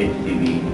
HCV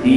C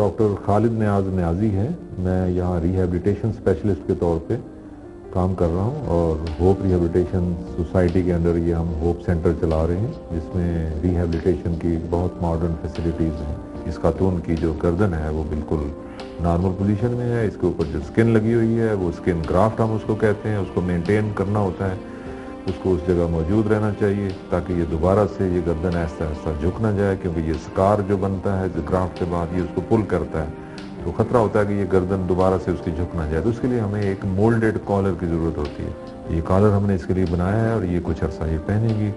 doctor خالد نیاز نیازی ہے. میں یہاں ریہیبلیٹیشن اسپیشلسٹ کے طور پہ کام کر رہا ہوں اور ہوپ ریہیبلیٹیشن سوسائٹی کے انڈر یہ ہم ہوپ سینٹر چلا رہے ہیں جس میں ریہیبلیٹیشن کی بہت ماڈرن فیسلٹیز ہیں. اس خاتون کی جو گردن ہے وہ بالکل نارمل پوزیشن میں ہے. اس کے اوپر جو اسکن لگی ہوئی ہے وہ اسکن گرافٹ ہم اس کو کہتے ہیں. اس کو مینٹین کرنا ہوتا ہے, اس کو اس جگہ موجود رہنا چاہیے تاکہ یہ دوبارہ سے یہ گردن آہستہ آہستہ جھک نہ جائے, کیونکہ یہ سکار جو بنتا ہے گرافٹ کے بعد یہ اس کو پل کرتا ہے تو خطرہ ہوتا ہے کہ یہ گردن دوبارہ سے اس کی جھک نہ جائے. تو اس کے لیے ہمیں ایک مولڈڈ کالر کی ضرورت ہوتی ہے. یہ کالر ہم نے اس کے لیے بنایا ہے اور یہ کچھ عرصہ یہ پہنے گی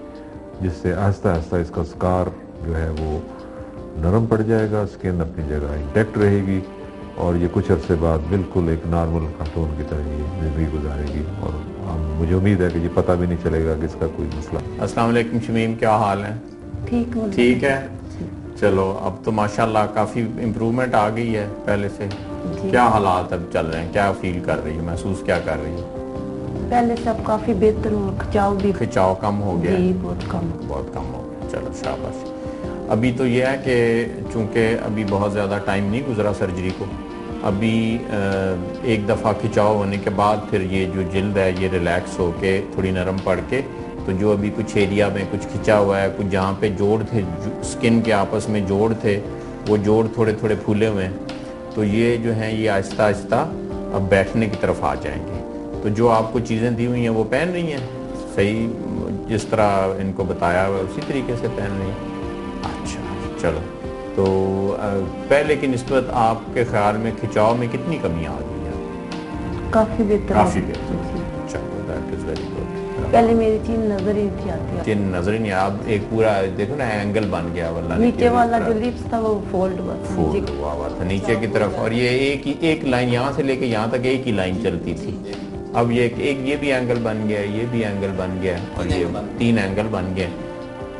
جس سے آہستہ آہستہ اس کا سکار جو ہے وہ نرم پڑ جائے گا, اسکن اپنی جگہ انٹیکٹ رہے گی اور یہ کچھ عرصے بعد بالکل ایک نارمل خاتون کی طرح یہ زندگی گزارے گی. اور مجھے امید ہے کہ یہ پتہ بھی نہیں چلے گا کہ اس کا کوئی مسئلہ. السلام علیکم شمیم, کیا حال ہے؟ ٹھیک ہوں. ٹھیک ہے. چلو اب تو ماشاءاللہ کافی امپرومنٹ آ گئی ہے پہلے سے. کیا حالات اب چل رہے ہیں, کیا فیل کر رہی ہے, محسوس کیا کر رہی ہے؟ پہلے سے اب کافی بہتر ہو, کھچاؤ کم ہو گیا؟ جی بہت کم ہو گیا. چلو شاباش. ابھی تو یہ ہے کہ چونکہ ابھی بہت زیادہ ٹائم نہیں گزرا سرجری کو, ابھی ایک دفعہ کھچاؤ ہونے کے بعد پھر یہ جو جلد ہے یہ ریلیکس ہو کے تھوڑی نرم پڑ کے, تو جو ابھی کچھ ایریا میں کچھ کھچا ہوا ہے, کچھ جہاں پہ جوڑ تھے سکن کے آپس میں جوڑ تھے وہ جوڑ تھوڑے تھوڑے پھولے ہوئے ہیں, تو یہ جو ہیں یہ آہستہ آہستہ اب بیٹھنے کی طرف آ جائیں گے. تو جو آپ کو چیزیں دی ہوئی ہیں وہ پہن رہی ہیں صحیح, جس طرح ان کو بتایا ہوا ہے اسی طریقے سے پہن رہی ہیں. اچھا چلو. تو پہلے کی نسبت آپ کے خیال میں کھچاؤ میں کتنی کمی آ گئی ہے؟ کافی بہتر. چلو دیٹ از ویری گڈ. پہلے میری چین نظر ہی تھی آتی, چین نظر ہی نہیں. اب ایک پورا دیکھو نا اینگل بن گیا, واللہ نیچے والا جو لپس تھا وہ فولڈ ہوا تھا نیچے کی طرف, اور یہ ایک لائن یہاں سے لے کے یہاں تک ایک ہی لائن چلتی تھی. اب یہ بھی اینگل بن گیا, یہ بھی اینگل بن گیا, اور یہ 3 اینگل بن گئے.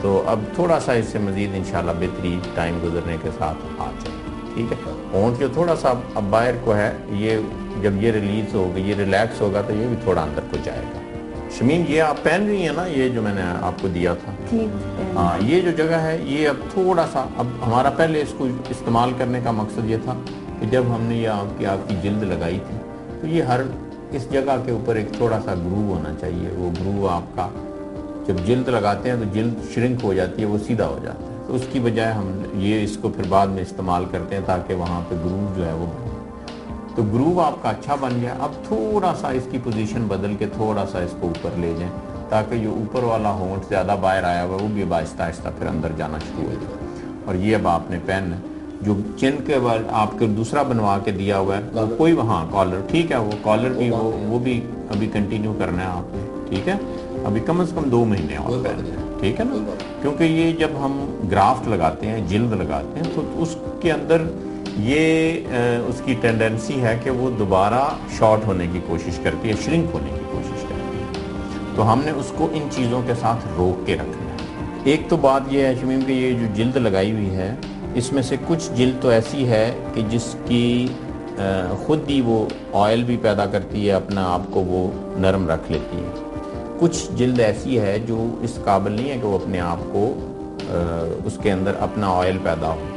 تو اب تھوڑا سا اس سے مزید انشاءاللہ بہتری ٹائم گزرنے کے ساتھ آ جائے. ٹھیک ہے. ہونٹ جو تھوڑا سا اب باہر کو ہے, یہ جب یہ ریلیز ہوگا, یہ ریلیکس ہوگا تو یہ بھی تھوڑا اندر کو جائے گا. شمیم یہ آپ پہن رہی ہیں نا, یہ جو میں نے آپ کو دیا تھا, ہاں یہ جو جگہ ہے یہ اب تھوڑا سا, اب ہمارا پہلے اس کو استعمال کرنے کا مقصد یہ تھا کہ جب ہم نے یہ آپ کی جلد لگائی تھی تو یہ ہر اس جگہ کے اوپر ایک تھوڑا سا گروو ہونا چاہیے. وہ گروو آپ کا جب جلد لگاتے ہیں تو جلد شرنک ہو جاتی ہے, وہ سیدھا ہو جاتا ہے. تو اس کی بجائے ہم یہ اس کو پھر بعد میں استعمال کرتے ہیں تاکہ وہاں پہ گروو جو ہے وہ بنے. تو گروو آپ کا اچھا بن گیا. اب تھوڑا سا اس کی پوزیشن بدل کے تھوڑا سا اس کو اوپر لے جائیں تاکہ جو اوپر والا ہونٹ زیادہ باہر آیا ہوا ہے وہ بھی آہستہ آہستہ پھر اندر جانا شروع ہو جائے. اور یہ اب آپ نے پہننا ہے. جو چن کے بعد آپ کو دوسرا بنوا کے دیا ہوا ہے وہ کوئی وہاں کالر, ٹھیک ہے, وہ کالر بھی وہ بھی ابھی کنٹینیو کرنا ہے آپ نے. ٹھیک ہے. ابھی کم از کم 2 مہینے اور پہننا ہے. ٹھیک ہے نا, کیونکہ یہ جب ہم گرافٹ لگاتے ہیں, جلد لگاتے ہیں, تو اس کے اندر یہ اس کی ٹینڈنسی ہے کہ وہ دوبارہ شارٹ ہونے کی کوشش کرتی ہے, شرنک ہونے کی کوشش کرتی ہے. تو ہم نے اس کو ان چیزوں کے ساتھ روک کے رکھنا ہے. ایک تو بات یہ ہے شمیم کہ یہ جو جلد لگائی ہوئی ہے اس میں سے کچھ جلد تو ایسی ہے کہ جس کی خود ہی وہ آئل بھی پیدا کرتی ہے, اپنا آپ کو وہ نرم رکھ لیتی ہے. کچھ جلد ایسی ہے جو اس قابل نہیں ہے کہ وہ اپنے آپ کو اس کے اندر اپنا آئل پیدا ہو.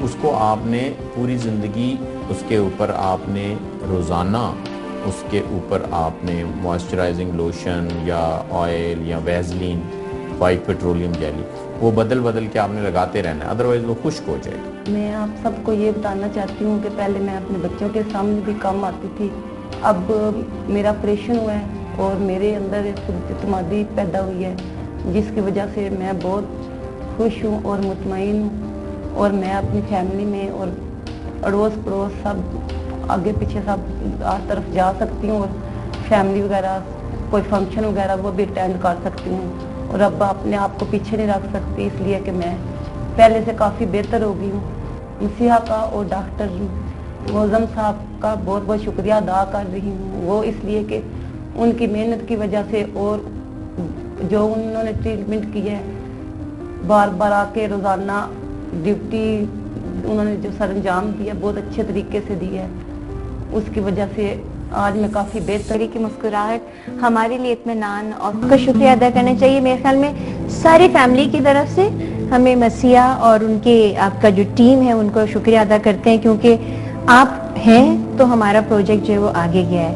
اس کو آپ نے پوری زندگی اس کے اوپر آپ نے روزانہ اس کے اوپر آپ نے موئسچرائزنگ لوشن یا آئل یا ویزلین, وائٹ پیٹرولیم جیلی, وہ بدل بدل کے آپ نے لگاتے رہنا ہے, ادروائز وہ خشک ہو جائے گی. میں آپ سب کو یہ بتانا چاہتی ہوں کہ پہلے میں اپنے بچوں کے سامنے بھی کم آتی تھی. اب میرا آپریشن ہوا ہے اور میرے اندر اعتمادی پیدا ہوئی ہے جس کی وجہ سے میں بہت خوش ہوں اور مطمئن ہوں. اور میں اپنی فیملی میں اور اڑوس پڑوس سب آگے پیچھے سب ہر طرف جا سکتی ہوں, اور فیملی وغیرہ کوئی فنکشن وغیرہ وہ بھی اٹینڈ کر سکتی ہوں. اور اب اپنے آپ کو پیچھے نہیں رکھ سکتی, اس لیے کہ میں پہلے سے کافی بہتر ہو گئی ہوں. مسیحا کا اور ڈاکٹر معظم صاحب کا بہت بہت شکریہ ادا کر رہی ہوں. وہ اس لیے کہ ان کی محنت کی وجہ سے اور جو انہوں نے ٹریٹمنٹ کی ہے, بار بار آ کے روزانہ ڈیوٹی انہوں نے جو سر انجام دیا بہت اچھے طریقے سے دی ہے, اس کی وجہ سے آج میں کافی بہتری کی مسکراہٹ ہمارے لیے اطمینان اور کا شکریہ ادا کرنا چاہیے. میرے خیال میں ساری فیملی کی طرف سے ہمیں مسیح اور ان کے آپ کا جو ٹیم ہے ان کو شکریہ ادا کرتے ہیں، کیونکہ آپ ہیں تو ہمارا پروجیکٹ جو ہے وہ آگے گیا ہے.